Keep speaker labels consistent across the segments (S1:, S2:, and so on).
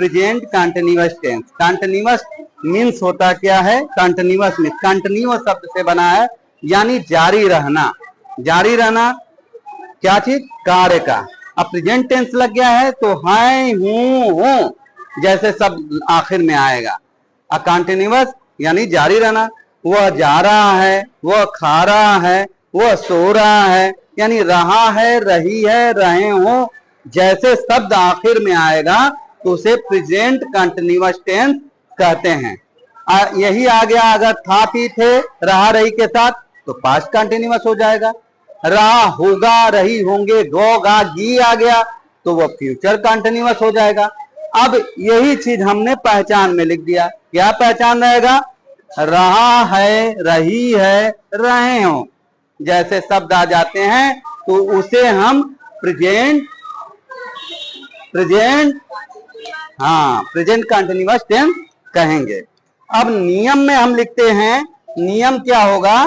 S1: Present continuous tense. Continuous means होता क्या है? कंटिन्यूअस मीन्स कंटिन्यूअस शब्द से बना है, यानी जारी रहना। जारी रहना क्या चीज? कार्य का। अब प्रेजेंट टेंस लग गया है तो है, हूं, जैसे शब्द आखिर में आएगा। अब कंटिन्यूअस यानी जारी रहना। वह जा रहा है, वह खा रहा है, वह सो रहा है, यानी रहा है, रही है, रहे हो, जैसे शब्द आखिर में आएगा तो उसे प्रेजेंट कंटिन्यूअस टेंस कहते हैं। यही आ गया अगर था, थी, थे, रहा, रही के साथ तो पास्ट कंटिन्यूअस हो जाएगा। रहा, होगा, रही, होंगे, होगा, गी आ गया तो वो फ्यूचर कंटिन्यूअस हो जाएगा। अब यही चीज हमने पहचान में लिख दिया। क्या पहचान रहेगा? रहा है, रही है, रहे हो, जैसे शब्द आ जाते हैं तो उसे हम प्रेजेंट कंटिन्यूअस टेंस कहेंगे। अब नियम में हम लिखते हैं, नियम क्या होगा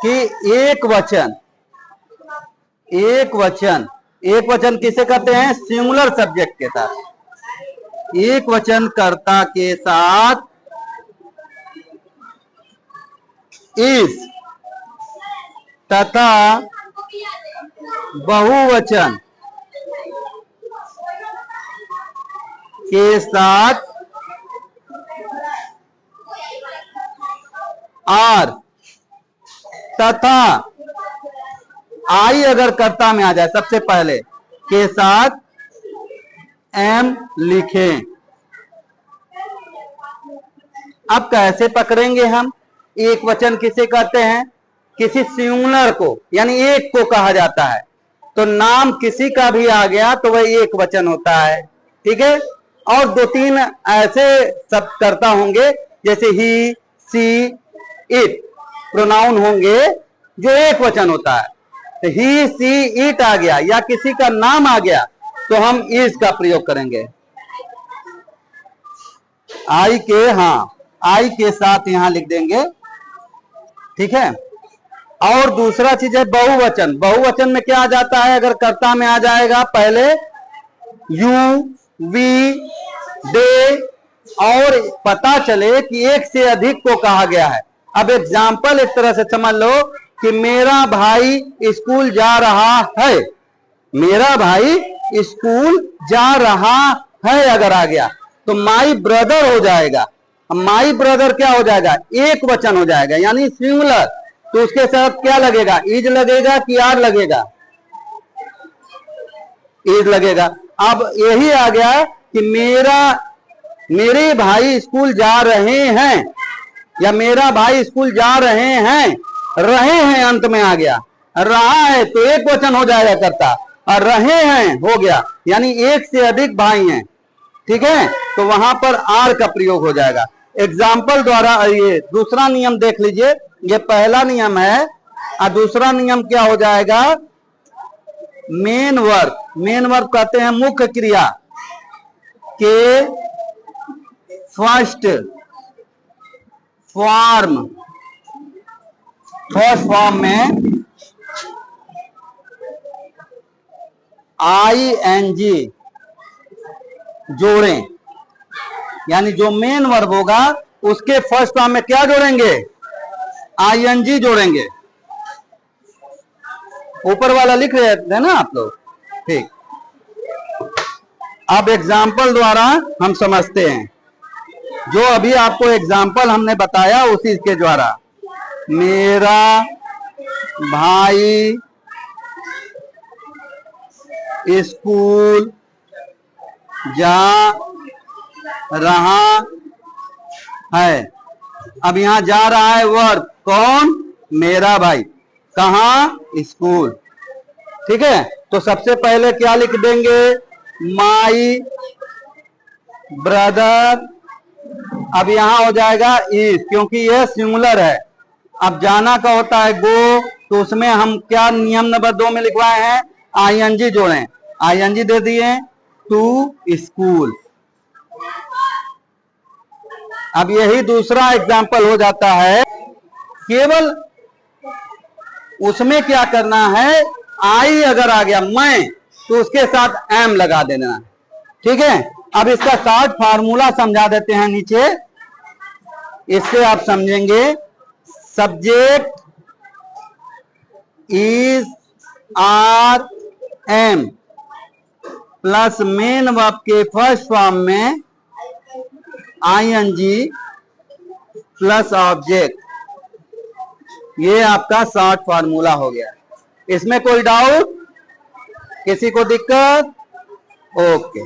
S1: कि एक वचन किसे कहते हैं? सिंगुलर सब्जेक्ट के साथ। एक वचन कर्ता के साथ इस तथा बहुवचन के साथ आर तथा आई अगर कर्ता में आ जाए सबसे पहले के साथ एम लिखें। अब कैसे पकड़ेंगे हम? एक वचन किसे कहते हैं? किसी सिंगुलर को, यानी एक को कहा जाता है। तो नाम किसी का भी आ गया तो वह एक वचन होता है, ठीक है। और दो तीन ऐसे शब्द कर्ता होंगे जैसे ही, सी, इट, प्रोनाउन होंगे जो एक वचन होता है। तो ही, सी, इट आ गया या किसी का नाम आ गया तो हम इज का प्रयोग करेंगे। आई के साथ यहां लिख देंगे, ठीक है। और दूसरा चीज है बहुवचन। बहुवचन में क्या आ जाता है? अगर कर्ता में आ जाएगा पहले यू, वी, दे, और पता चले कि एक से अधिक को कहा गया है। अब एग्जाम्पल एक तरह से समझ लो कि मेरा भाई स्कूल जा रहा है। मेरा भाई स्कूल जा रहा है अगर आ गया तो माई ब्रदर हो जाएगा। माई ब्रदर क्या हो जाएगा? एक वचन हो जाएगा, यानी सिंगुलर। तो उसके साथ क्या लगेगा? इज लगेगा कि आर लगेगा? इज लगेगा। अब यही आ गया कि मेरे भाई स्कूल जा रहे हैं या मेरा भाई स्कूल जा रहे हैं, रहे हैं अंत में आ गया। रहा है तो एक वचन हो जाएगा कर्ता, और रहे हैं हो गया, यानी एक से अधिक भाई हैं, ठीक है। तो वहां पर आर का प्रयोग हो जाएगा। एग्जाम्पल द्वारा ये दूसरा नियम देख लीजिए। ये पहला नियम है और दूसरा नियम क्या हो जाएगा? मेन वर्ब कहते हैं मुख्य क्रिया के फर्स्ट फॉर्म में ING जोड़ें, यानी जो मेन वर्ब होगा उसके फर्स्ट फॉर्म में क्या जोड़ेंगे? ING जोड़ेंगे। ऊपर वाला लिख रहे थे ना आप लोग, ठीक। अब एग्जाम्पल द्वारा हम समझते हैं। जो अभी आपको एग्जाम्पल हमने बताया उसी के द्वारा। मेरा भाई स्कूल जा रहा है। अब यहां जा रहा है वर्ब, कौन? मेरा भाई। कहां? स्कूल, ठीक है। तो सबसे पहले क्या लिख देंगे? My brother. अब यहां हो जाएगा इज, क्योंकि यह सिंगुलर है। अब जाना का होता है गो, तो उसमें हम क्या नियम नंबर 2 में लिखवाए हैं? ING जोड़ें। ING दे दिए टू स्कूल। अब यही दूसरा एग्जाम्पल हो जाता है। केवल उसमें क्या करना है? आई अगर आ गया मैं, तो उसके साथ एम लगा देना है। ठीक है, अब इसका शॉर्ट फार्मूला समझा देते हैं नीचे, इससे आप समझेंगे। Subject is are am plus main verb के फर्स्ट फॉर्म में आईएनजी प्लस ऑब्जेक्ट, ये आपका शॉर्ट फार्मूला हो गया। इसमें कोई डाउट, किसी को दिक्कत? ओके।